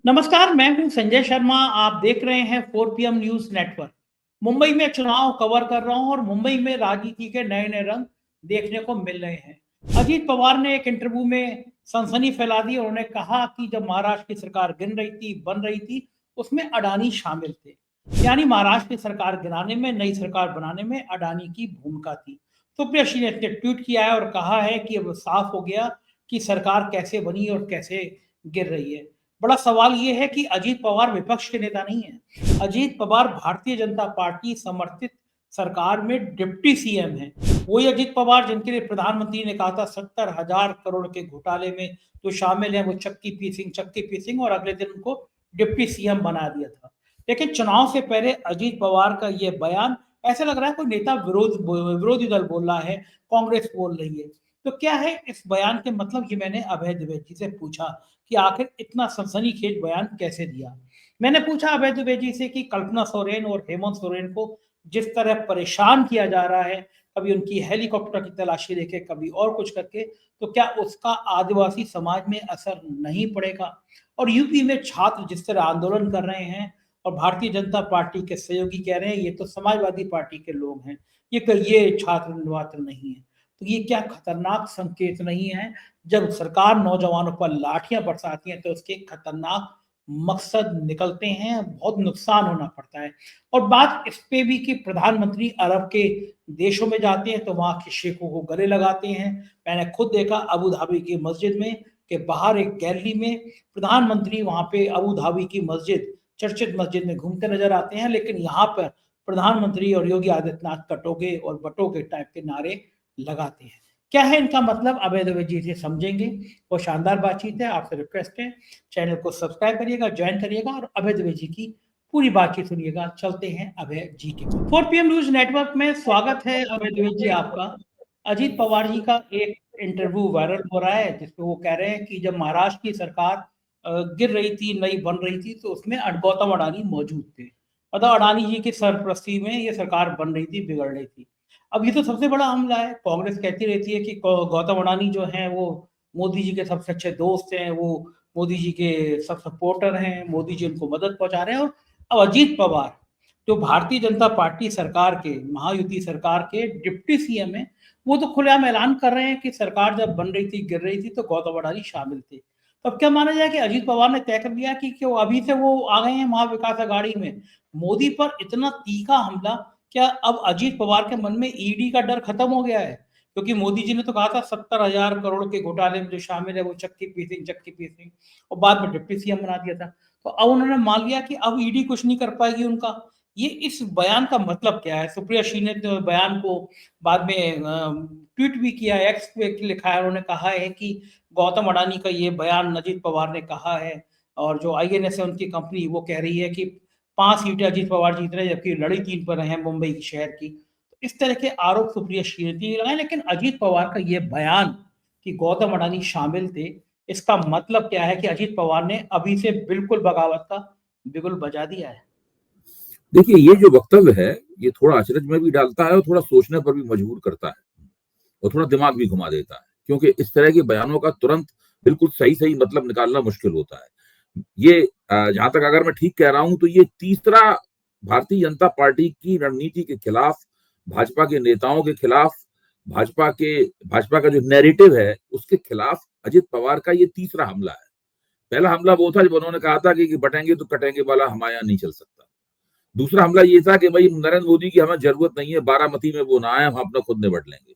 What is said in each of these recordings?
नमस्कार, मैं हूं संजय शर्मा। आप देख रहे हैं 4 PM न्यूज नेटवर्क। मुंबई में चुनाव कवर कर रहा हूं और मुंबई में राजनीति के नए नए रंग देखने को मिल रहे हैं। अजीत पवार ने एक इंटरव्यू में सनसनी फैला दी और उन्होंने कहा कि जब महाराष्ट्र की सरकार गिन रही थी, बन रही थी, उसमें अडानी शामिल थे। यानी महाराष्ट्र की सरकार गिराने में, नई सरकार बनाने में अडानी की भूमिका थी। सुप्रिया श्री ने ट्वीट किया है और कहा है कि अब साफ हो गया कि सरकार कैसे बनी और कैसे गिर रही है। बड़ा सवाल ये है कि अजीत पवार विपक्ष के नेता नहीं है। अजीत पवार भारतीय जनता पार्टी समर्थित सरकार में डिप्टी सीएम है। वही अजीत पवार जिनके लिए प्रधानमंत्री ने कहा था 70,000 करोड़ के घोटाले में जो शामिल है वो चक्की पीसिंग और अगले दिन उनको डिप्टी सीएम बना दिया था। लेकिन चुनाव से पहले अजीत पवार का ये बयान ऐसा लग रहा है कोई नेता विरोधी दल बोल रहा है, कांग्रेस बोल रही है। तो क्या है इस बयान के मतलब, ये मैंने अभय द्विवेदी से पूछा कि आखिर इतना सनसनीखेज बयान कैसे दिया। मैंने पूछा अभय द्विवेदी से कि कल्पना सोरेन और हेमंत सोरेन को जिस तरह परेशान किया जा रहा है, कभी उनकी हेलीकॉप्टर की तलाशी लेके, कभी और कुछ करके, तो क्या उसका आदिवासी समाज में असर नहीं पड़ेगा? और यूपी में छात्र जिस तरह आंदोलन कर रहे हैं और भारतीय जनता पार्टी के सहयोगी कह रहे हैं ये तो समाजवादी पार्टी के लोग हैं, ये छात्र निर्वाचन नहीं है, तो ये क्या खतरनाक संकेत नहीं है? जब सरकार नौजवानों पर लाठियां बरसाती है तो उसके खतरनाक मकसद निकलते हैं, बहुत नुकसान होना पड़ता है। और बात इस पे भी कि प्रधानमंत्री अरब के देशों में जाते हैं तो वहां के शेखों को गले लगाते हैं। मैंने खुद देखा अबू धाबी की मस्जिद में कि बाहर एक गैलरी में प्रधानमंत्री वहां पे अबू धाबी की मस्जिद, चर्चित मस्जिद में घूमते नजर आते हैं, लेकिन यहाँ पर प्रधानमंत्री और योगी आदित्यनाथ कटोगे और बटोगे टाइप के नारे लगाते हैं। क्या है इनका मतलब, अभय द्विवेदी जी समझेंगे। वो शानदार बातचीत है। आपसे रिक्वेस्ट है चैनल को सब्सक्राइब करिएगा, ज्वाइन करिएगा और अभय द्विवेदी जी की पूरी बातचीत सुनिएगा। चलते हैं अभय जी के 4 PM न्यूज नेटवर्क में स्वागत है अभय द्विवेदी जी आपका। अजीत पवार जी का एक इंटरव्यू वायरल हो रहा है जिसमें वो कह रहे हैं कि जब महाराष्ट्र की सरकार गिर रही थी, नई बन रही थी, तो उसमें गौतम अडानी मौजूद थे। मतलब अडानी जी की सरपरस्ती में ये सरकार बन रही थी, बिगड़ रही थी। अब ये तो सबसे बड़ा हमला है। कांग्रेस कहती रहती है कि गौतम अडानी जो हैं वो मोदी जी के सबसे अच्छे दोस्त हैं, वो मोदी जी के सब सपोर्टर हैं, मोदी जी उनको मदद पहुंचा रहे हैं। और अब अजीत पवार जो भारतीय जनता पार्टी सरकार के, महायुति सरकार के डिप्टी सीएम है, वो तो खुलेआम ऐलान कर रहे हैं कि सरकार जब बन रही थी, गिर रही थी, तो गौतम अडानी शामिल थे। तो अब क्या माना जाए कि अजीत पवार ने तय कर दिया कि क्यों अभी से वो आ गए हैं महाविकास अघाड़ी में। मोदी पर इतना तीखा हमला, क्या अब अजीत पवार के मन में ईडी का डर खत्म हो गया है? क्योंकि मोदी जी ने तो कहा था 70,000 करोड़ के घोटाले में जो शामिल है वो चक्की पीसिंग और बाद में डिप्टी सीएम बना दिया था। तो अब उन्होंने मान लिया कि अब ईडी कुछ नहीं कर पाएगी उनका। ये इस बयान का मतलब क्या है? सुप्रिया श्री ने तो बयान को बाद में ट्वीट भी किया, एक्स पे लिखा है। उन्होंने कहा है कि गौतम अडानी का ये बयान अजीत पवार ने कहा है, और जो आईएनएस है उनकी कंपनी, वो कह रही है कि 5 सीटें अजीत पवार जीत रहे हैं जबकि लड़ी 3 पर है मुंबई शहर की। तो इस तरह के आरोप सुप्रिया श्रीमती ने लगाए। लेकिन अजीत पवार का ये बयान कि गौतम अडानी शामिल थे, इसका मतलब क्या है कि अजीत पवार ने अभी से बिल्कुल बगावत का बिगुल बजा दिया है? देखिए, ये जो वक्तव्य है, ये थोड़ा अचरज में भी डालता है और थोड़ा सोचने पर भी मजबूर करता है और थोड़ा दिमाग भी घुमा देता है, क्योंकि इस तरह के बयानों का तुरंत बिल्कुल सही मतलब निकालना मुश्किल होता है। ये जहां तक अगर मैं ठीक कह रहा हूं तो ये तीसरा भारतीय जनता पार्टी की रणनीति के खिलाफ, भाजपा के नेताओं के खिलाफ, भाजपा का जो नैरेटिव है उसके खिलाफ अजित पवार का ये तीसरा हमला है। पहला हमला वो था जब उन्होंने कहा था कि बटेंगे तो कटेंगे वाला हमारे यहाँ नहीं चल सकता। दूसरा हमला ये था कि भाई नरेंद्र मोदी की हमें जरूरत नहीं है, बारामती में वो ना आए, हम अपना खुद निपट लेंगे।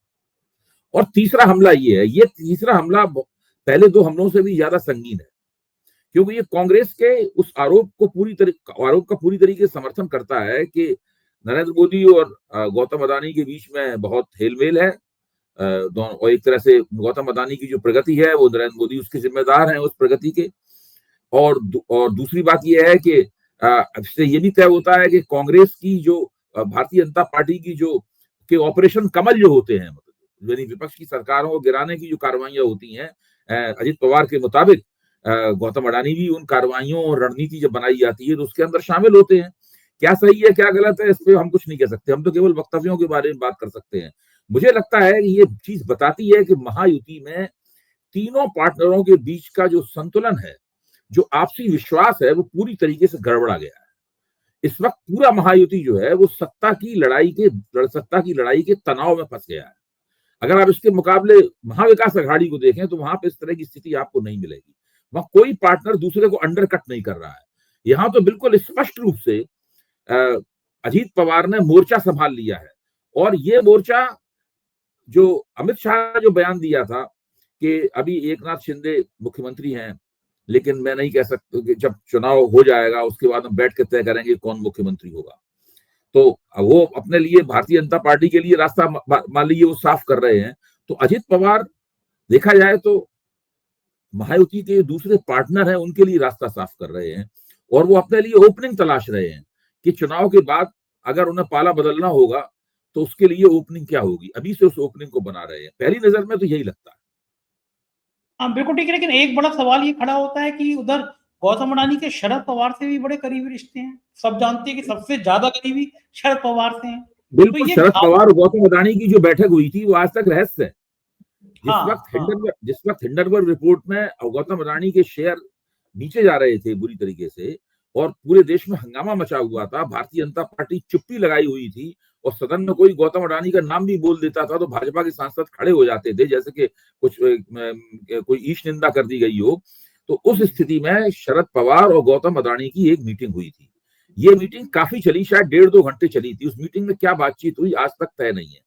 और तीसरा हमला ये है, ये तीसरा हमला पहले दो हमलों से भी ज्यादा संगीन है, क्योंकि ये कांग्रेस के उस आरोप का पूरी तरीके से समर्थन करता है कि नरेंद्र मोदी और गौतम अडानी के बीच में बहुत हेलमेल है। दोनों, और एक तरह से गौतम अडानी की जो प्रगति है वो नरेंद्र मोदी उसके जिम्मेदार हैं उस प्रगति के। और दूसरी बात यह है कि इससे ये भी तय होता है कि कांग्रेस की जो भारतीय जनता पार्टी की जो के ऑपरेशन कमल जो होते हैं, मतलब यानी विपक्ष की सरकारों को गिराने की जो कार्रवाइयां होती हैं, अजित पवार के मुताबिक गौतम अडानी भी उन कार्रवाइयों और रणनीति जब बनाई जाती है तो उसके अंदर शामिल होते हैं। क्या सही है क्या गलत है इस पे हम कुछ नहीं कह सकते, हम तो केवल वक्तव्यों के बारे में बात कर सकते हैं। मुझे लगता है कि ये चीज बताती है कि महायुति में तीनों पार्टनरों के बीच का जो संतुलन है जो आपसी विश्वास है वो पूरी तरीके से गड़बड़ा गया है। इस वक्त पूरा महायुति जो है वो सत्ता की लड़ाई के तनाव में फंस गया है। अगर आप इसके मुकाबले महाविकास अघाड़ी को देखें तो वहां पे इस तरह की स्थिति आपको नहीं मिलेगी। वहां कोई पार्टनर दूसरे को अंडरकट नहीं कर रहा है। यहाँ तो बिल्कुल स्पष्ट रूप से अजीत पवार ने मोर्चा संभाल लिया है। और ये मोर्चा जो अमित शाह ने जो बयान दिया था कि अभी एकनाथ शिंदे मुख्यमंत्री हैं, लेकिन मैं नहीं कह सकता कि जब चुनाव हो जाएगा उसके बाद हम बैठ के तय करेंगे कौन मुख्यमंत्री होगा। तो वो अपने लिए भारतीय जनता पार्टी के लिए रास्ता मान लीजिए वो साफ कर रहे हैं। तो अजित पवार देखा जाए तो महायुति के दूसरे पार्टनर हैं उनके लिए रास्ता साफ कर रहे हैं और वो अपने लिए ओपनिंग तलाश रहे हैं कि चुनाव के बाद अगर उन्हें पाला बदलना होगा तो उसके लिए ओपनिंग क्या होगी। अभी से उस ओपनिंग को बना रहे हैं। पहली नजर में तो यही लगता है। हाँ, बिल्कुल ठीक है, लेकिन एक बड़ा सवाल ये खड़ा होता है कि उधर गौतम अडानी के शरद पवार से भी बड़े करीबी रिश्ते हैं। सब जानते हैं कि सबसे ज्यादा करीबी शरद पवार से हैं। तो बिल्कुल, ये शरद पवार और गौतम अडानी की जो बैठक हुई थी वो आज तक रहस्य है। जिस वक्त हिंडनबर्ग रिपोर्ट में गौतम अडानी के शेयर नीचे जा रहे थे बुरी तरीके से और पूरे देश में हंगामा मचा हुआ था, भारतीय जनता पार्टी चुप्पी लगाई हुई थी और सदन में कोई गौतम अडानी का नाम भी बोल देता था तो भाजपा के सांसद खड़े हो जाते थे जैसे कि कोई ईश निंदा कर दी गई हो। तो उस स्थिति में शरद पवार और गौतम अडानी की एक मीटिंग हुई थी। ये मीटिंग काफी चली, शायद 1.5-2 घंटे चली थी। उस मीटिंग में क्या बातचीत हुई आज तक तय नहीं है।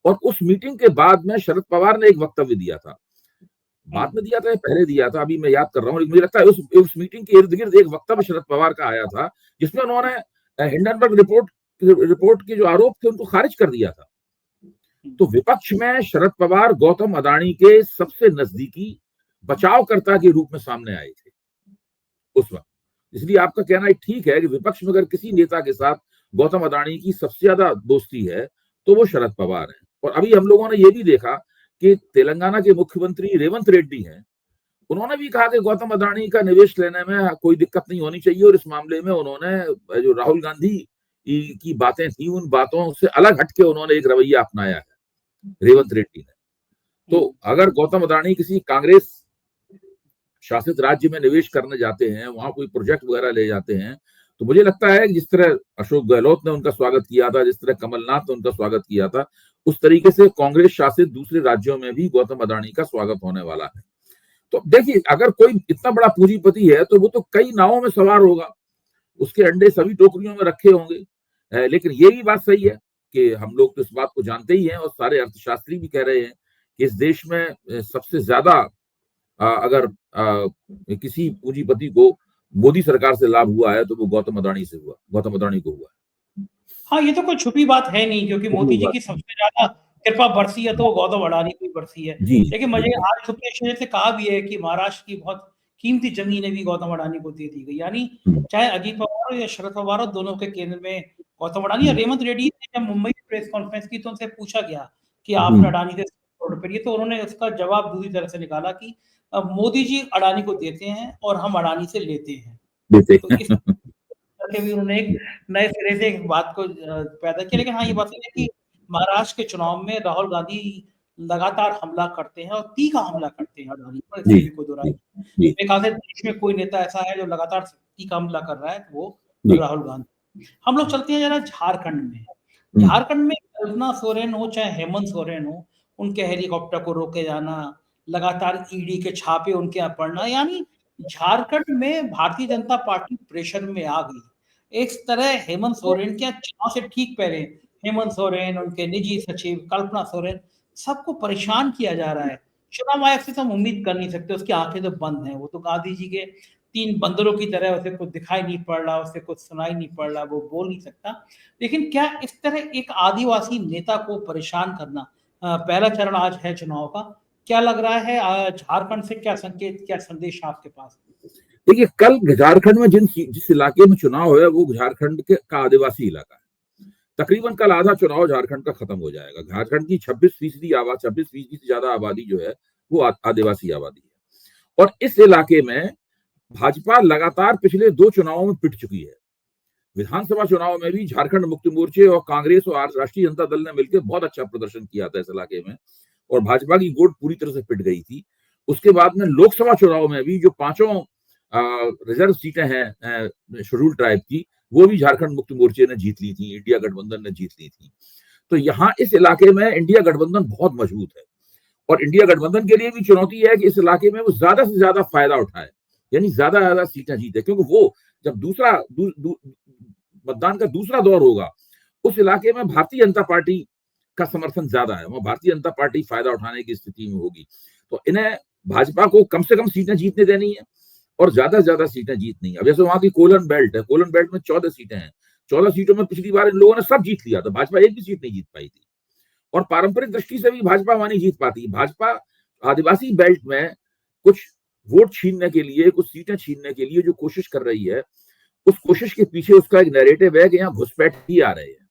और उस मीटिंग के बाद में शरद पवार ने एक वक्तव्य दिया था, बाद में दिया था पहले दिया था, अभी मैं याद कर रहा हूँ। मुझे लगता है उस मीटिंग के इर्द गिर्द एक वक्तव्य शरद पवार का आया था जिसमें उन्होंने हिंडनबर्ग रिपोर्ट के जो आरोप थे उनको खारिज कर दिया था। तो विपक्ष में शरद पवार गौतम अडानी के सबसे नजदीकी बचावकर्ता के रूप में सामने आए थे उस वक्त। इसलिए आपका कहना ठीक है कि विपक्ष में अगर किसी नेता के साथ गौतम अडानी की सबसे ज्यादा दोस्ती है तो वो शरद पवार है। और अभी हम लोगों ने ये भी देखा कि तेलंगाना के मुख्यमंत्री रेवंत रेड्डी हैं, उन्होंने भी कहा कि गौतम अडानी का निवेश लेने में कोई दिक्कत नहीं होनी चाहिए और इस मामले में उन्होंने जो राहुल गांधी की बातें थी उन बातों से अलग हटके उन्होंने एक रवैया अपनाया है रेवंत रेड्डी ने। तो अगर गौतम अडानी किसी कांग्रेस शासित राज्य में निवेश करने जाते हैं, वहां कोई प्रोजेक्ट वगैरह ले जाते हैं, तो मुझे लगता है कि जिस तरह अशोक गहलोत ने उनका स्वागत किया था, जिस तरह कमलनाथ ने उनका स्वागत किया था, उस तरीके से कांग्रेस शासित दूसरे राज्यों में भी गौतम अडानी का स्वागत होने वाला है। तो देखिए, अगर कोई इतना बड़ा पूंजीपति है तो वो तो कई नावों में सवार होगा, उसके अंडे सभी टोकरियों में रखे होंगे। लेकिन ये भी बात सही है कि हम लोग तो इस बात को जानते ही हैं और सारे अर्थशास्त्री भी कह रहे हैं कि इस देश में सबसे ज्यादा अगर किसी पूंजीपति को मोदी सरकार से लाभ हुआ है तो वो गौतम अडानी को हुआ। हाँ, ये तो कोई छुपी बात है नहीं, क्योंकि मोदी जी की सबसे ज्यादा कृपा बरसी है तो गौतम अडानी की बरसी है। लेकिन मुझे आज सुप्रीम कोर्ट से कहा भी है कि महाराष्ट्र की बहुत कीमती जमीनें भी गौतम अडानी को दे दी गई। यानी चाहे अजीत पवार हो या शरद पवार हो, दोनों के केंद्र में गौतम अडानी। और रेवंत रेड्डी ने जब मुंबई में प्रेस कॉन्फ्रेंस की तो उनसे पूछा गया कि आपने अडानी से तो उन्होंने उसका जवाब दूसरी तरह से निकाला कि मोदी जी अडानी को देते हैं और हम अडानी से लेते हैं। तो इस करके भी उन्होंने एक नए सिरे से एक बात को पैदा किया। लेकिन हाँ, ये बात है कि महाराष्ट्र के चुनाव में राहुल गांधी लगातार हमला करते हैं और तीखा हमला करते हैं अडानी पर, इसमें भी कोई दो राय नहीं। मेरे ख्याल से देश में कोई नेता ऐसा है जो लगातार तीखा हमला कर रहा है तो वो राहुल गांधी। हम लोग चलते हैं जरा झारखंड में। झारखंड में कल्पना सोरेन हो चाहे हेमंत सोरेन हो, उनके हेलीकॉप्टर को रोके जाना, लगातार ईडी के छापे उनके यहाँ पड़ना, यानी झारखंड में भारतीय जनता पार्टी प्रेशर में आ गई। एक तरह हेमंत सोरेन के चुनाव से ठीक पहले हेमंत सोरेन, उनके निजी सचिव कल्पना सोरेन, सबको परेशान किया जा रहा है। चुनाव आयोग से तो हम उम्मीद कर नहीं सकते, उसकी आंखें तो बंद हैं। वो तो गांधी जी के 3 बंदरों की तरह, उसे कुछ दिखाई नहीं पड़ रहा, उसे कुछ सुनाई नहीं पड़ रहा, वो बोल नहीं सकता। लेकिन क्या इस तरह एक आदिवासी नेता को परेशान करना, पहला चरण आज है चुनाव का, क्या लग रहा है झारखंड से क्या संकेत, क्या संदेश आपके पास? देखिए, कल झारखंड में जिस इलाके में चुनाव है वो झारखंड का आदिवासी इलाका है। तकरीबन कल आधा चुनाव झारखंड का खत्म हो जाएगा। झारखंड की 26% से ज्यादा आबादी जो है वो आदिवासी आबादी है। और इस इलाके में भाजपा लगातार पिछले 2 चुनावों में पिट चुकी है। विधानसभा चुनाव में भी झारखंड मुक्ति मोर्चे और कांग्रेस और राष्ट्रीय जनता दल ने मिलकर बहुत अच्छा प्रदर्शन किया था इस इलाके में और भाजपा की गोद पूरी तरह से पिट गई थी। उसके बाद में लोकसभा चुनाव में भी जो 5 रिजर्व सीटें हैं शेड्यूल ट्राइब की, वो भी झारखंड मुक्ति मोर्चे ने जीत ली थी, इंडिया गठबंधन ने जीत ली थी। तो यहाँ इस इलाके में इंडिया गठबंधन बहुत मजबूत है और इंडिया गठबंधन के लिए भी चुनौती है कि इस इलाके में वो ज्यादा से ज्यादा फायदा उठाए, यानी ज्यादा सीटें जीते, क्योंकि वो जब दूसरा मतदान का दूसरा दौर होगा उस इलाके में भारतीय जनता पार्टी का समर्थन ज्यादा है, वहां भारतीय जनता पार्टी फायदा उठाने की स्थिति में होगी। तो इन्हें भाजपा को कम से कम सीटें जीतने देनी है और ज्यादा से ज्यादा सीटें जीतनी है। अब जैसे वहां की कोलन बेल्ट है, कोलन बेल्ट में 14 सीटें हैं, 14 सीटों में पिछली बार इन लोगों ने सब जीत लिया था, भाजपा एक भी सीट नहीं जीत पाई थी। और पारंपरिक दृष्टि से भी भाजपा वहां नहीं जीत पाती। भाजपा आदिवासी बेल्ट में कुछ वोट छीनने के लिए, कुछ सीटें छीनने के लिए जो कोशिश कर रही है, उस कोशिश के पीछे उसका एक नैरेटिव है कि यहाँ घुसपैठी आ रहे हैं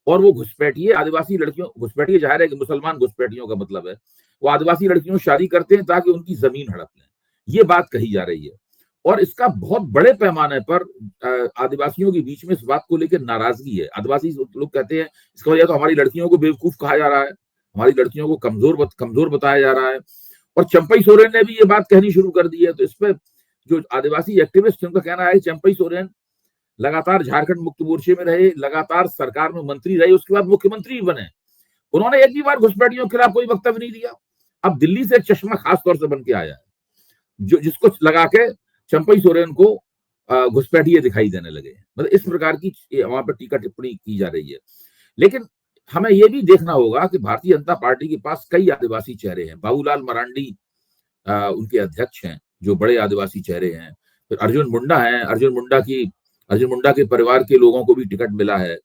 और वो घुसपैठिए आदिवासी लड़कियों, घुसपैठिए जाहिर है कि मुसलमान घुसपैठियों का मतलब है वो आदिवासी लड़कियों से शादी करते हैं ताकि उनकी जमीन हड़प लें, ये बात कही जा रही है। और इसका बहुत बड़े पैमाने पर आदिवासियों के बीच में इस बात को लेकर नाराजगी है। आदिवासी लोग कहते हैं इसका वजह तो हमारी लड़कियों को बेवकूफ कहा जा रहा है, हमारी लड़कियों को कमजोर बताया जा रहा है। और चंपई सोरेन ने भी ये बात कहनी शुरू कर दी है। तो इस पर जो आदिवासी एक्टिविस्ट उनका कहना है चंपई सोरेन लगातार झारखंड मुक्ति मोर्चे में रहे, लगातार सरकार में मंत्री रहे, उसके बाद मुख्यमंत्री भी बने, उन्होंने एक भी बार घुसपैठियों के खिलाफ कोई वक्तव्य नहीं दिया। अब दिल्ली से एक चश्मा खास तौर से बन के आया है जो जिसको लगा के चंपई सोरेन को घुसपैठिए दिखाई देने लगे। मतलब इस प्रकार की वहां पर टीका टिप्पणी की जा रही है। लेकिन हमें यह भी देखना होगा कि भारतीय जनता पार्टी के पास कई आदिवासी चेहरे हैं। बाबूलाल मरांडी उनके अध्यक्ष हैं, जो बड़े आदिवासी चेहरे हैं। फिर अर्जुन मुंडा है, अर्जुन मुंडा के परिवार के लोगों को भी टिकट मिला है।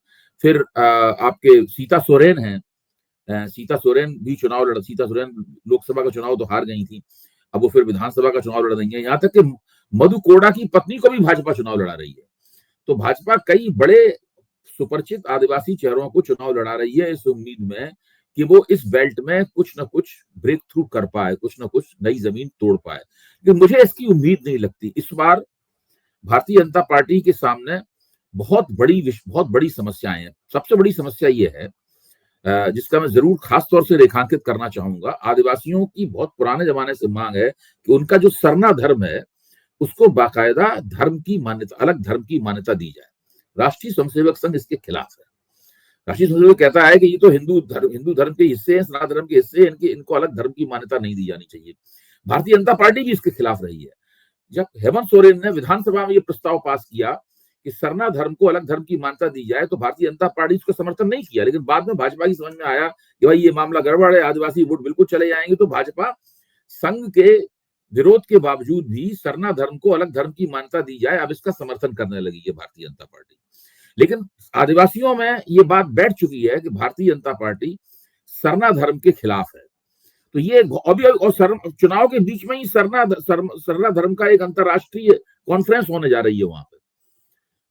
फिर आपके सीता सोरेन हैं, सीता सोरेन भी सीता सोरेन लोकसभा का चुनाव तो हार गई थी, अब वो फिर विधानसभा का चुनाव लड़ रही है। यहाँ तक कि मधु कोड़ा की पत्नी को भी भाजपा चुनाव लड़ा रही है। तो भाजपा कई बड़े सुपरिचित आदिवासी चेहरों को चुनाव लड़ा रही है इस उम्मीद में कि वो इस बेल्ट में कुछ ना कुछ ब्रेक थ्रू कर पाए, कुछ ना कुछ नई जमीन तोड़ पाए। लेकिन मुझे इसकी उम्मीद नहीं लगती। इस बार भारतीय जनता पार्टी के सामने बहुत बड़ी समस्याएं हैं। सबसे बड़ी समस्या ये है जिसका मैं जरूर खास तौर से रेखांकित करना चाहूंगा। आदिवासियों की बहुत पुराने जमाने से मांग है कि उनका जो सरना धर्म है उसको बाकायदा धर्म की मान्यता, अलग धर्म की मान्यता दी जाए। राष्ट्रीय स्वयंसेवक संघ इसके खिलाफ है। राष्ट्रीय स्वयंसेवक कहता है कि ये तो हिंदू धर्म के हिस्से हैं, सनातन धर्म के हिस्से हैं, इनको अलग धर्म की मान्यता नहीं दी जानी चाहिए। भारतीय जनता पार्टी भी इसके खिलाफ रही है। जब हेमंत सोरेन ने विधानसभा में ये प्रस्ताव पास किया कि सरना धर्म को अलग धर्म की मान्यता दी जाए, तो भारतीय जनता पार्टी इसको समर्थन नहीं किया। लेकिन बाद में भाजपा की समझ में आया कि भाई ये मामला गड़बड़ है, आदिवासी वोट बिल्कुल चले जाएंगे, तो भाजपा संघ के विरोध के बावजूद भी सरना धर्म को अलग धर्म की मान्यता दी जाए, अब इसका समर्थन करने लगी है भारतीय जनता पार्टी। लेकिन आदिवासियों में ये बात बैठ चुकी है कि भारतीय जनता पार्टी सरना धर्म के खिलाफ है। तो ये अभी और चुनाव के बीच में ही सरना धर्म का एक अंतरराष्ट्रीय कॉन्फ्रेंस होने जा रही है वहां पे।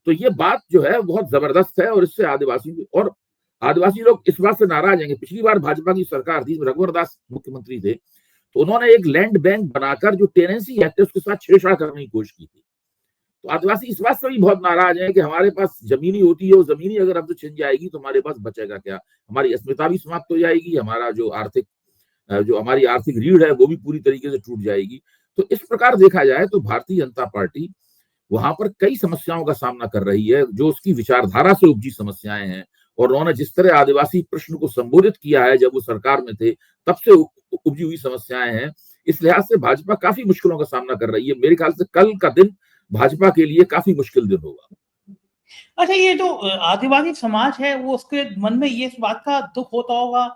तो ये बात जो है बहुत जबरदस्त है और इससे आदिवासी लोग इस बात से नाराज हैं। पिछली बार भाजपा की सरकार थी, रघुवर दास मुख्यमंत्री थे, तो उन्होंने एक लैंड बैंक बनाकर जो टेनेंसी एक्ट है उसके साथ छेड़छाड़ करने की कोशिश की थी। तो आदिवासी इस बात से भी बहुत नाराज हैं कि हमारे पास जमीनी होती है, वो जमीनी अगर अब तो छिन जाएगी तो हमारे पास बचेगा क्या, हमारी अस्मिता भी समाप्त हो जाएगी, हमारा जो हमारी आर्थिक रीढ़ है वो भी पूरी तरीके से टूट जाएगी। तो इस प्रकार देखा जाए तो भारतीय जनता पार्टी वहां पर कई समस्याओं का सामना कर रही है, जो उसकी विचारधारा से उपजी समस्याएं हैं। और उन्होंने जिस तरह आदिवासी प्रश्न को संबोधित किया है जब वो सरकार में थे, तब से उपजी हुई समस्याएं हैं। इस लिहाज से भाजपा काफी मुश्किलों का सामना कर रही है। मेरे ख्याल से कल का दिन भाजपा के लिए काफी मुश्किल दिन होगा। अच्छा, ये जो आदिवासी समाज है वो उसके मन में ये इस बात का दुख होता होगा,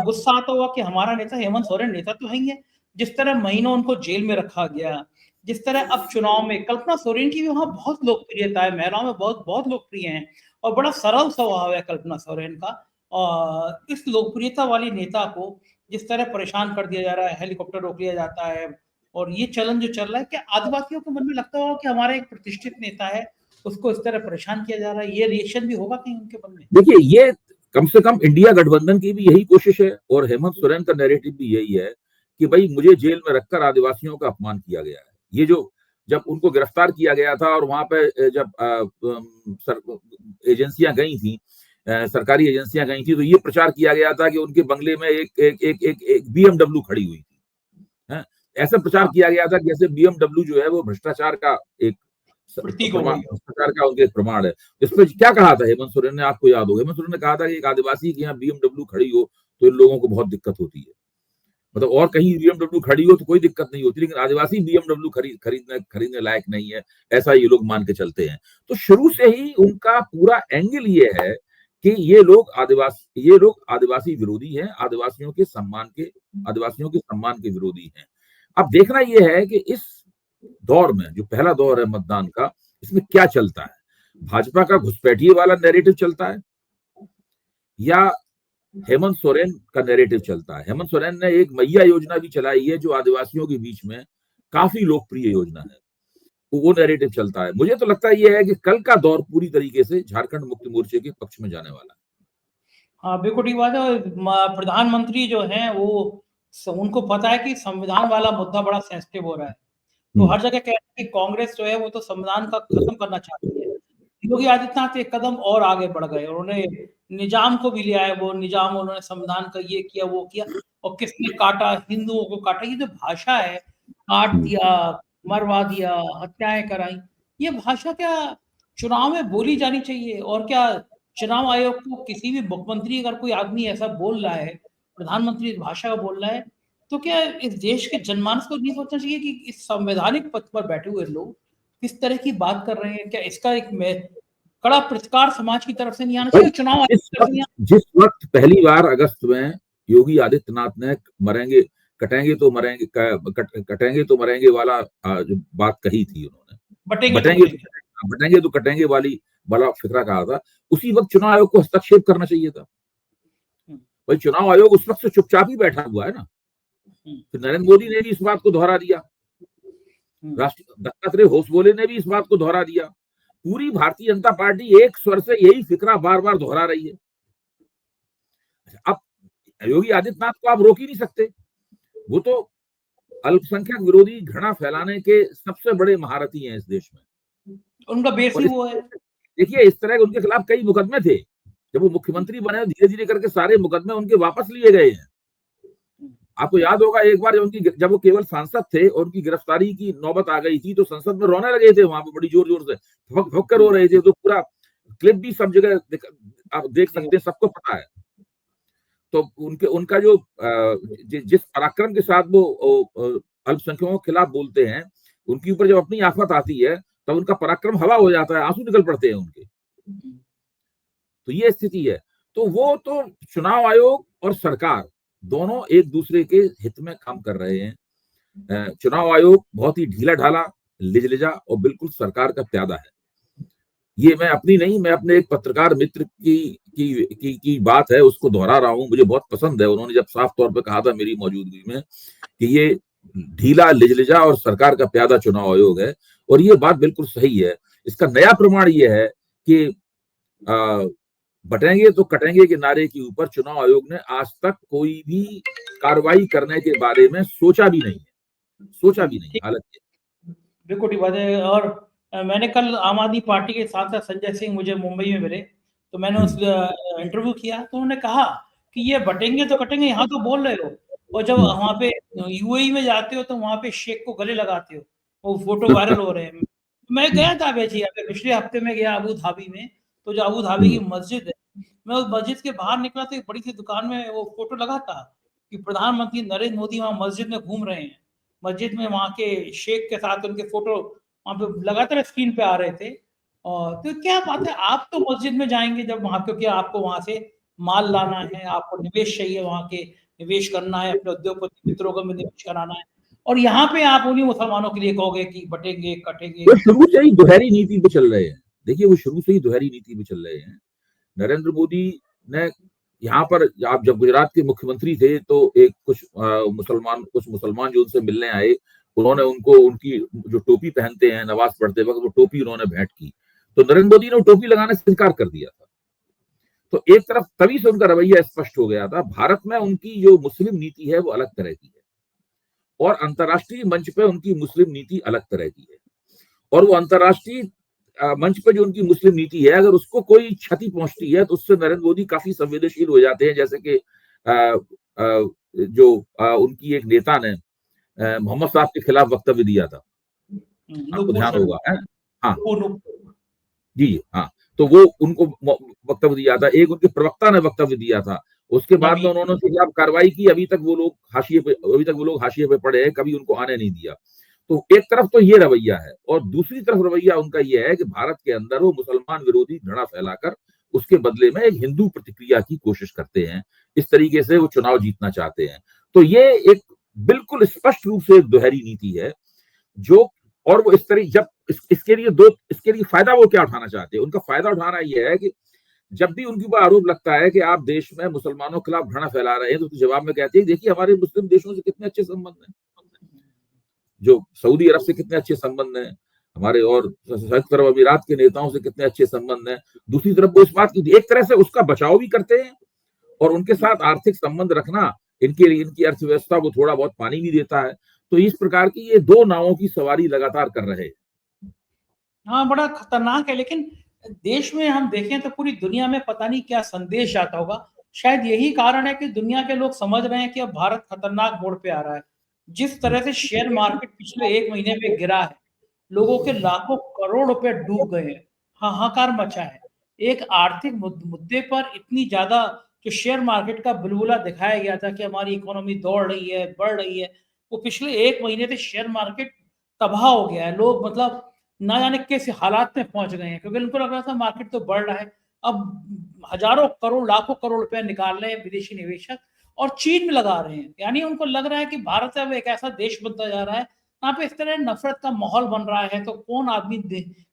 गुस्सा आता होगा कि हमारा नेता हेमंत सोरेन नेता तो है ही है, जिस तरह महीनों उनको जेल में रखा गया, जिस तरह अब चुनाव में कल्पना सोरेन की भी वहां बहुत लोकप्रियता है, महिलाओं में बहुत लोकप्रिय हैं और बड़ा सरल स्वभाव है कल्पना सोरेन का। और इस लोकप्रियता वाली नेता को जिस तरह परेशान कर दिया जा रहा है, हेलीकॉप्टर रोक लिया जाता है और ये चलन जो चल रहा है, क्या आदिवासियों के मन में लगता होगा कि हमारा एक प्रतिष्ठित नेता है, उसको इस तरह परेशान किया जा रहा है? ये रिएक्शन भी होगा कहीं उनके मन में? देखिए, ये कम से कम इंडिया गठबंधन की भी यही कोशिश है और हेमंत सोरेन का नैरेटिव भी यही है कि भाई मुझे जेल में रखकर आदिवासियों का अपमान किया गया है। ये जो जब उनको गिरफ्तार किया गया था और वहां पे जब एजेंसियां गई थी, सरकारी एजेंसियां गई थी, तो ये प्रचार किया गया था कि उनके बंगले में एक BMW खड़ी हुई थी। ऐसा प्रचार किया गया था कि जैसे BMW जो है वो भ्रष्टाचार का एक प्रतीक हो गई। भ्रष्टाचार का उनके एक प्रमाण है। इस पर क्या कहा था हेमंत सोरेन ने, आपको याद होगा? हेमंत सोरेन ने कहा था कि एक आदिवासी के यहाँ BMW खड़ी हो तो इन लोगों को बहुत दिक्कत होती है। मतलब और कहीं BMW खड़ी हो तो कोई दिक्कत नहीं होती, लेकिन आदिवासी BMW खरीदने लायक नहीं है, ऐसा ये लोग मान के चलते हैं। तो शुरू से ही उनका पूरा एंगल ये है कि ये लोग आदिवासी विरोधी हैं, आदिवासियों के सम्मान के विरोधी हैं। अब देखना ये है कि इस दौर में, जो पहला दौर है मतदान का, इसमें क्या चलता है? भाजपा का घुसपैठिए वाला नैरेटिव चलता है या हेमंत सोरेन का नैरेटिव चलता है? हेमंत सोरेन ने एक मैया योजना भी चलाई है जो आदिवासियों के बीच में काफी लोकप्रिय योजना है, वो नैरेटिव चलता है। मुझे तो लगता है ये है कि कल का दौर पूरी तरीके से झारखंड मुक्ति मोर्चे के पक्ष में जाने वाला है। हाँ, बिल्कुल ठीक बात है। प्रधानमंत्री जो हैं वो उनको पता है कि संविधान वाला मुद्दा बड़ा सेंसिटिव हो रहा है, तो हर जगह कह रहे हैं कि कांग्रेस जो है वो तो संविधान का खत्म करना चाहती है। योगी आदित्यनाथ एक कदम और आगे बढ़ गए, उन्होंने निजाम को भी लिया है, वो निजाम उन्होंने संविधान का ये किया वो किया, और किसने काटा, हिंदुओं को काटा। ये जो भाषा है, काट दिया, मरवा दिया, हत्याएं कराई, ये भाषा क्या चुनाव में बोली जानी चाहिए? और क्या चुनाव आयोग को किसी भी मुख्यमंत्री, अगर कोई आदमी ऐसा बोल रहा है, प्रधानमंत्री इस भाषा का बोल रहा है, तो क्या इस देश के जनमानस को नहीं सोचना चाहिए कि इस संवैधानिक पद पर बैठे हुए लोग किस तरह की बात कर रहे हैं? क्या इसका एक कड़ा प्रतिकार समाज की तरफ से नहीं आना चाहिए, चुनाव आयोग की तरफ से नहीं आना? जिस वक्त पहली बार अगस्त में योगी आदित्यनाथ ने कटेंगे तो मरेंगे वाला जो बात कही थी उन्होंने, बटेंगे तो कटेंगे वाला फिक्रा कहा था, उसी वक्त चुनाव आयोग को हस्तक्षेप करना चाहिए था। भाई चुनाव आयोग उस वक्त से चुपचाप ही बैठा हुआ है ना। फिर नरेंद्र मोदी ने भी इस बात को दोहरा दिया, दत्तात्रेय होसबोले ने भी इस बात को दोहरा दिया, पूरी भारतीय जनता पार्टी एक स्वर से यही फिक्रा बार बार दोहरा रही है। अब योगी आदित्यनाथ को आप रोक ही नहीं सकते, वो तो अल्पसंख्यक विरोधी घृणा फैलाने के सबसे बड़े महारथी हैं इस देश में, उनका बेस ही वो है। देखिए इस तरह के उनके खिलाफ कई मुकदमे थे, जब वो मुख्यमंत्री बने धीरे धीरे करके सारे मुकदमे उनके वापस लिए गए हैं। आपको याद होगा एक बार जब वो केवल सांसद थे और उनकी गिरफ्तारी की नौबत आ गई थी, तो संसद में रोने लगे थे, वहां पे बड़ी जोर जोर से भुक कर रो रहे थे, तो पूरा क्लिप भी सब जगह आप देख सकते हैं, सबको पता है। तो उनका जो जिस पराक्रम के साथ वो अल्पसंख्यकों के खिलाफ बोलते हैं, उनके ऊपर जब अपनी आफत आती है तब उनका पराक्रम हवा हो जाता है, आंसू निकल पड़ते हैं उनके। तो ये स्थिति है। तो वो तो चुनाव आयोग और सरकार दोनों एक दूसरे के हित में काम कर रहे हैं। चुनाव आयोग बहुत ही ढीला ढाला, लिजलिजा और बिल्कुल सरकार का प्यादा है। ये मैं अपनी नहीं, मैं अपने एक पत्रकार मित्र की बात है उसको दोहरा रहा हूं, मुझे बहुत पसंद है। उन्होंने जब साफ तौर पे कहा था मेरी मौजूदगी में कि ये ढीला, लिजलिजा और सरकार का प्यादा चुनाव आयोग है, और ये बात बिल्कुल सही है। इसका नया प्रमाण ये है कि बटेंगे तो कटेंगे के नारे के ऊपर चुनाव आयोग ने आज तक कोई भी कार्रवाई करने के बारे में सोचा भी नहीं हालांकि। बिल्कुल ठीक बात है। और मैंने कल आम आदमी पार्टी के सांसद संजय सिंह मुझे मुंबई में मिले, तो मैंने उस इंटरव्यू किया, तो उन्होंने कहा कि ये बटेंगे तो कटेंगे, यहाँ तो बोल रहे हो, और जब वहां पे यूएई में जाते हो तो वहां पे शेख को गले लगाते हो, वो फोटो वायरल हो रहे हैं। मैं गया था पिछले हफ्ते में गया अबू धाबी में, तो जो अबू धाबी की मस्जिद है, मैं उस मस्जिद के बाहर निकला तो एक बड़ी सी दुकान में वो फोटो लगा था कि प्रधानमंत्री नरेंद्र मोदी वहां मस्जिद में घूम रहे हैं, मस्जिद में वहां के शेख के साथ उनके फोटो वहां पे लगातार स्क्रीन पे आ रहे थे। और तो क्या बात है, आप तो मस्जिद में जाएंगे जब वहां, क्योंकि आपको वहां से माल लाना है, आपको निवेश चाहिए, वहां के निवेश करना है, अपने उद्योगपति मित्रों को भी निवेश कराना है, और यहाँ पे आप उन्हीं मुसलमानों के लिए कहोगे कि बटेंगे कटेंगे। वो शुरू से ही दुहरी नीति पे चल रहे हैं। देखिए वो शुरू से ही दुहरी नीति पे चल रहे हैं। नरेंद्र मोदी ने यहाँ पर, आप जब गुजरात के मुख्यमंत्री थे तो एक कुछ मुसलमान जो उनसे मिलने आए, उन्होंने उनको उनकी जो टोपी पहनते हैं नमाज पढ़ते वक्त, वो टोपी उन्होंने भेंट की, तो नरेंद्र मोदी ने टोपी लगाने से इनकार कर दिया था। तो एक तरफ तभी से उनका रवैया स्पष्ट हो गया था। भारत में उनकी जो मुस्लिम नीति है वो अलग तरह की है, और अंतर्राष्ट्रीय मंच पे उनकी मुस्लिम नीति अलग तरह की है। और वो अंतर्राष्ट्रीय मंच पर जो उनकी मुस्लिम नीति है, अगर उसको कोई क्षति पहुंचती है तो उससे नरेंद्र मोदी काफी संवेदनशील हो जाते हैं। जैसे कि जो उनकी एक नेता ने मोहम्मद साहब के खिलाफ वक्तव्य दिया था, आपको नुपुर ध्यान होगा, है? हाँ नुपुर। जी, हाँ। तो वो उनको वक्तव्य दिया था, एक उनके प्रवक्ता ने वक्तव्य दिया था, उसके बाद में उन्होंने उनके खिलाफ कार्रवाई की। अभी तक वो लोग हाशिए पे पड़े हैं, कभी उनको आने नहीं दिया। तो एक तरफ तो ये रवैया है, और दूसरी तरफ रवैया उनका ये है कि भारत के अंदर वो मुसलमान विरोधी घृणा फैलाकर उसके बदले में एक हिंदू प्रतिक्रिया की कोशिश करते हैं। इस तरीके से वो चुनाव जीतना चाहते हैं। तो ये एक बिल्कुल स्पष्ट रूप से एक दोहरी नीति है, जो और वो इस तरह जब इसके लिए फायदा वो क्या उठाना चाहते हैं? उनका फायदा उठाना ये है कि जब भी उनके ऊपर आरोप लगता है कि आप देश में मुसलमानों के खिलाफ घृणा फैला रहे हैं, तो जवाब में कहते हैं, देखिए हमारे मुस्लिम देशों से कितने अच्छे संबंध हैं, जो सऊदी अरब से कितने अच्छे संबंध हैं हमारे, और संयुक्त अरब अमीरात के नेताओं से कितने अच्छे संबंध हैं। दूसरी तरफ वो इस बात की एक तरह से उसका बचाव भी करते हैं, और उनके साथ आर्थिक संबंध रखना इनके लिए, इनकी अर्थव्यवस्था को थोड़ा बहुत पानी भी देता है। तो इस प्रकार की ये दो नावों की सवारी लगातार कर रहे हैं। हाँ, बड़ा खतरनाक है। लेकिन देश में हम देखें तो पूरी दुनिया में पता नहीं क्या संदेश आता होगा। शायद यही कारण है कि दुनिया के लोग समझ रहे हैं कि अब भारत खतरनाक मोड़ पे आ रहा है। जिस तरह से शेयर मार्केट पिछले 1 महीने में गिरा है, लोगों के लाखों करोड़ रुपए डूब गए हैं, हाहाकार मचा है। एक आर्थिक मुद्दे पर इतनी ज़्यादा जो शेयर मार्केट का बुलबुला दिखाया गया था कि हमारी इकोनॉमी दौड़ रही है, बढ़ रही है, वो पिछले 1 महीने से शेयर मार्केट तबाह हो गया है। लोग मतलब ना जाने किस हालात में पहुंच गए हैं, क्योंकि उनको लग रहा था मार्केट तो बढ़ रहा है। अब हजारों करोड़, लाखों करोड़ रुपए निकाल रहे हैं विदेशी निवेशक और चीन में लगा रहे हैं। यानी उनको लग रहा है कि भारत अब एक ऐसा देश बनता जा रहा है यहाँ पे इस तरह नफरत का माहौल बन रहा है, तो कौन आदमी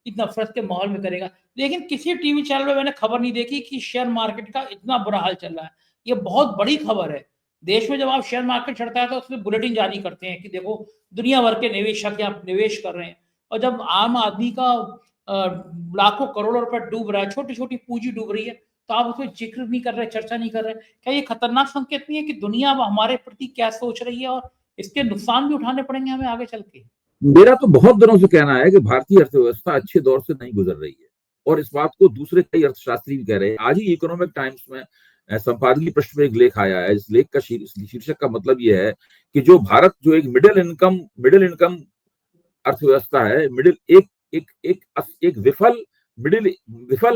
इस नफरत के माहौल में करेगा। लेकिन किसी टीवी चैनल में मैंने खबर नहीं देखी कि शेयर मार्केट का इतना बुरा हाल चल रहा है। ये बहुत बड़ी खबर है। देश में जब आप शेयर मार्केट चढ़ता है तो उसमें बुलेटिन जारी करते हैं कि देखो दुनिया भर के निवेशक यहाँ निवेश कर रहे हैं। और जब आम आदमी का लाखों करोड़ों रुपए डूब रहा है, छोटी छोटी पूंजी डूब रही है, तो आप उसमें जिक्र नहीं कर रहे, चर्चा नहीं कर रहे। क्या ये खतरनाक संकेत नहीं है कि दुनिया अब हमारे प्रति क्या सोच रही है और इसके नुकसान भी उठाने पड़ेंगे हमें आगे चल के? मेरा तो बहुत दिनों से कहना है कि भारतीय अर्थव्यवस्था अच्छे दौर से नहीं गुजर रही है, और इस बात को दूसरे कई अर्थशास्त्री भी कह रहे हैं। आज ही इकोनॉमिक टाइम्स में संपादकीय पृष्ठ में एक लेख आया है। इस लेख का शीर्षक का मतलब यह है कि जो भारत जो एक मिडिल इनकम अर्थव्यवस्था है, मिडिल एक एक एक एक विफल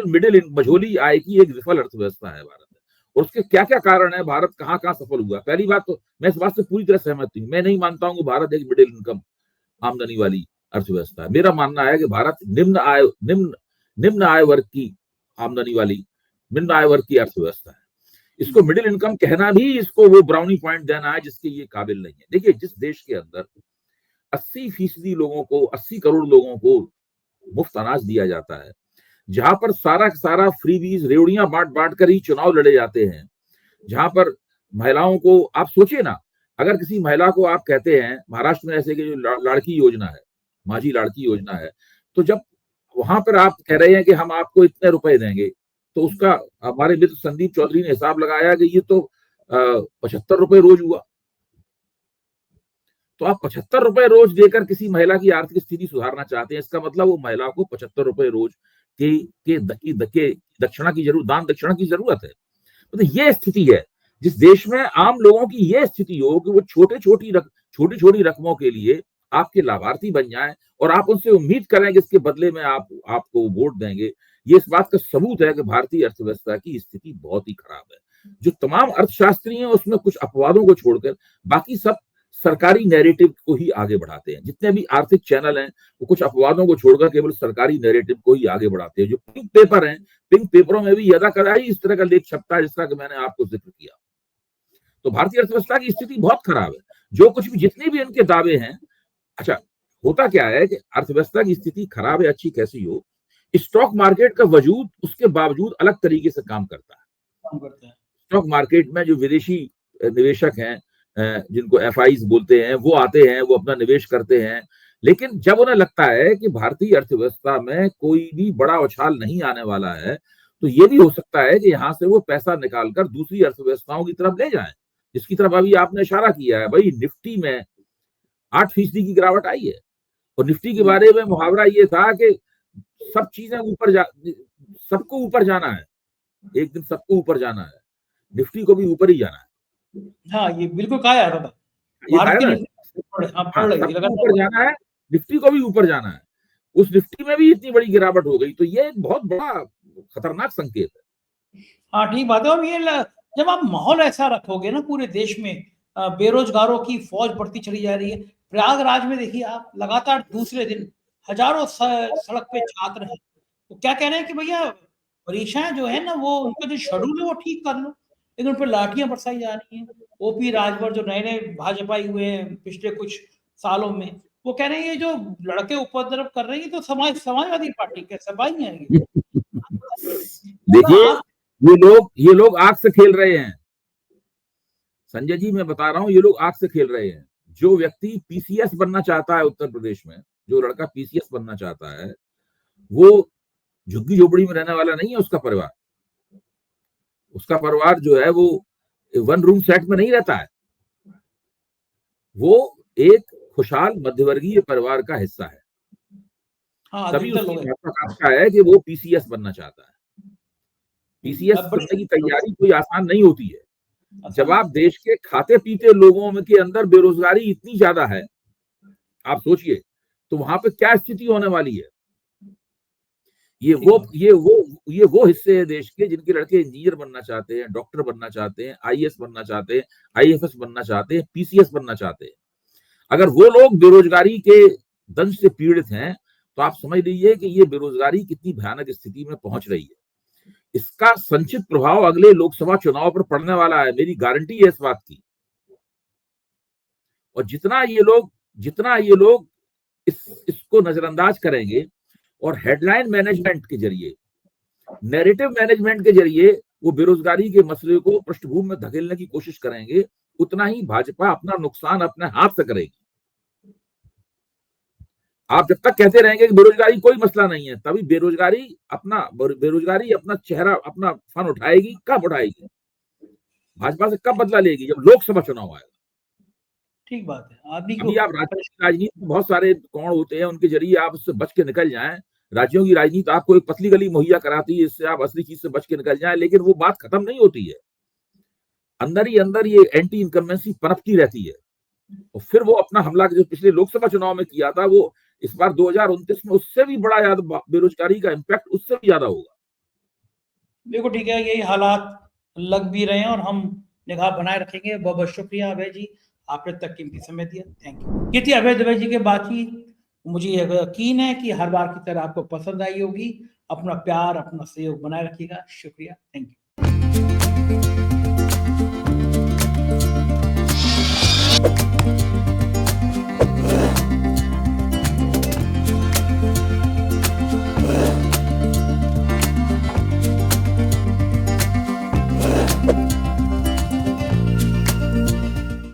मिडिल मझोली आय की एक विफल अर्थव्यवस्था है भारत में। और उसके क्या क्या कारण है, भारत कहाँ कहाँ सफल हुआ। पहली बात तो मैं इस बात से पूरी तरह सहमत हूँ। मैं नहीं मानता हूँ कि भारत एक मिडिल इनकम आमदनी वाली अर्थव्यवस्था है। मेरा मानना है कि भारत निम्न आय वर्ग की आमदनी वाली, निम्न आय वर्ग की अर्थव्यवस्था है। इसको मिडिल इनकम कहना भी इसको वो ब्राउनी पॉइंट देना है जिसके ये काबिल नहीं है। देखिए, जिस देश के अंदर 80% लोगों को, 80 करोड़ लोगों को मुफ्त अनाज दिया जाता है, जहां पर सारा फ्रीबीज रेवड़ियां बांट बांट कर ही चुनाव लड़े जाते हैं, जहां पर महिलाओं को, आप सोचिए ना, अगर किसी महिला को आप कहते हैं, महाराष्ट्र में ऐसे की जो लाड़की योजना है, माझी लाड़की योजना है, तो जब वहां पर आप कह रहे हैं कि हम आपको इतने रुपए देंगे, तो उसका हमारे मित्र संदीप चौधरी ने हिसाब लगाया कि ये तो 75 रुपए रोज हुआ। तो आप 75 रुपए रोज देकर किसी महिला की आर्थिक स्थिति सुधारना चाहते हैं, इसका मतलब वो महिला को 75 रुपए रोज के दक्षिणा की जरूरत, दान दक्षिणा की जरूरत है। तो ये स्थिति है जिस देश में आम लोगों की ये स्थिति हो कि वो छोटी छोटी रकमों के लिए आपके लाभार्थी बन जाएं, और आप उनसे उम्मीद करें कि इसके बदले में आपको वोट देंगे। ये इस बात का सबूत है कि भारतीय अर्थव्यवस्था की स्थिति बहुत ही खराब है। जो तमाम अर्थशास्त्री हैं उसमें कुछ अपवादों को छोड़कर बाकी सब सरकारी नैरेटिव को ही आगे बढ़ाते हैं। जितने भी आर्थिक चैनल हैं वो कुछ अपवादों को छोड़कर केवल सरकारी नैरेटिव को ही आगे बढ़ाते हैं। जो पिंक पेपर हैं, पिंक पेपरों में भी यदा कदा ही इस तरह का लेख छपता है जिस तरह का मैंने आपको जिक्र किया। तो भारतीय अर्थव्यवस्था की स्थिति बहुत खराब है। जो कुछ भी, जितने भी इनके दावे हैं, अच्छा होता क्या है कि अर्थव्यवस्था की स्थिति खराब है, अच्छी कैसी हो, स्टॉक मार्केट का वजूद उसके बावजूद अलग तरीके से काम करता है। स्टॉक मार्केट में जो विदेशी निवेशक हैं, जिनको एफआईज बोलते हैं, वो आते हैं, वो अपना निवेश करते हैं। लेकिन जब उन्हें लगता है कि भारतीय अर्थव्यवस्था में कोई भी बड़ा उछाल नहीं आने वाला है, तो ये भी हो सकता है कि यहाँ से वो पैसा निकालकर दूसरी अर्थव्यवस्थाओं की तरफ ले जाएं, जिसकी तरफ अभी आपने इशारा किया है। भाई, निफ्टी में 8% की गिरावट आई है, और निफ्टी के बारे में मुहावरा ये था कि सब चीजें सबको ऊपर जाना है, एक दिन सबको ऊपर जाना है, निफ्टी को भी ऊपर ही जाना है। हाँ, ये बिल्कुल कहा जा रहा था। भारत की हाँ, हाँ, पड़ रही थी सबको लगातार। ऊपर जाना है, निफ्टी को भी ऊपर जाना है। उस निफ्टी में भी इतनी बड़ी गिरावट हो गई, तो ये एक बहुत बड़ा खतरनाक संकेत है। हाँ, ठीक बात है। और जब आप माहौल ऐसा रखोगे ना पूरे देश में, बेरोजगारों की फौज बढ़ती चली जा रही है। प्रयागराज में देखिए आप, लगातार दूसरे दिन हजारों सड़क पे छात्र हैं। तो क्या कह रहे हैं कि भैया परीक्षाएं जो है ना, वो उनका जो शेड्यूल है वो ठीक कर लो, लेकिन उन पर लाठियां बरसाई जा रही हैं। ओपी राजभर जो नए नए भाजपाई हुए हैं पिछले कुछ सालों में, वो कह रहे हैं ये जो लड़के उपद्रव कर रहे हैं, ये तो समाजवादी पार्टी के सफाई हैं ये। देखिए, आप ये लोग आग से खेल रहे हैं। संजय जी, मैं बता रहा हूं, ये लोग आग से खेल रहे हैं। जो व्यक्ति पीसीएस बनना चाहता है उत्तर प्रदेश में, जो लड़का पीसीएस बनना चाहता है, वो झुग्गी झोपड़ी में रहने वाला नहीं है। उसका परिवार जो है वो वन रूम सेट में नहीं रहता है। वो एक खुशहाल मध्यवर्गीय परिवार का हिस्सा है। हाँ, तभी अधिकतर उसकी लोग हैं। महत्वाकांक्षा है कि वो पीसीएस बनना चाहता है। पीसीएस अब बनने की बड़ी तैयारी कोई आसान नहीं होती है। जब आसान आप देश के खाते पीते लोगों में के अंदर बेरोजगारी इतनी ज्यादा है, आप सोचिए, तो वहां पे क्या स्थिति होने वाली है। ये ठीक वो बात। ये वो हिस्से हैं देश के जिनके लड़के इंजीनियर बनना चाहते हैं, डॉक्टर बनना चाहते हैं, आईएएस बनना चाहते हैं, आईएफएस बनना चाहते हैं, पीसीएस बनना चाहते हैं। अगर वो लोग बेरोजगारी के दंश से पीड़ित हैं, तो आप समझ लीजिए कि ये बेरोजगारी कितनी भयानक स्थिति में पहुंच रही है। इसका संचित प्रभाव अगले लोकसभा चुनाव पर पड़ने वाला है, मेरी गारंटी है इस बात की। और जितना ये लोग इसको नजरअंदाज करेंगे और हेडलाइन मैनेजमेंट के जरिए, नैरेटिव मैनेजमेंट के जरिए वो बेरोजगारी के मसले को पृष्ठभूमि में धकेलने की कोशिश करेंगे, उतना ही भाजपा अपना नुकसान अपने हाथ से करेगी। आप जब तक कहते रहेंगे कि बेरोजगारी कोई मसला नहीं है, तभी बेरोजगारी अपना चेहरा, अपना फन उठाएगी। कब उठाएगी? भाजपा से कब बदला लेगी? जब लोकसभा चुनाव आएगा। ठीक बात है। आदमी को अभी आप राज्य की राजनीति में बहुत सारे कोण होते हैं, उनके जरिए आप उससे बच के निकल जाएं। राज्यों की राजनीति आपको एक पतली गली मुहैया कराती है, इससे आप असली चीज से बच के निकल जाएं, लेकिन वो बात खत्म नहीं होती है। अंदर ही अंदर ये एंटी इनकम्बेंसी पनपती रहती है, और फिर वो अपना हमला जो पिछले लोकसभा चुनाव में किया था, वो इस बार 2029 में उससे भी बड़ा ज्यादा बेरोजगारी का इम्पैक्ट उससे भी ज्यादा होगा। देखो ठीक है, यही हालात लग भी रहे हैं और हम निगाह बनाए रखेंगे। बहुत बहुत शुक्रिया अभय जी, आपने तक कीमती समय दिया। Thank you. ये थी अभय दुबे जी की बातचीत। मुझे यकीन है कि हर बार की तरह आपको पसंद आई होगी। अपना प्यार, अपना सहयोग बनाए रखिएगा। शुक्रिया। Thank you.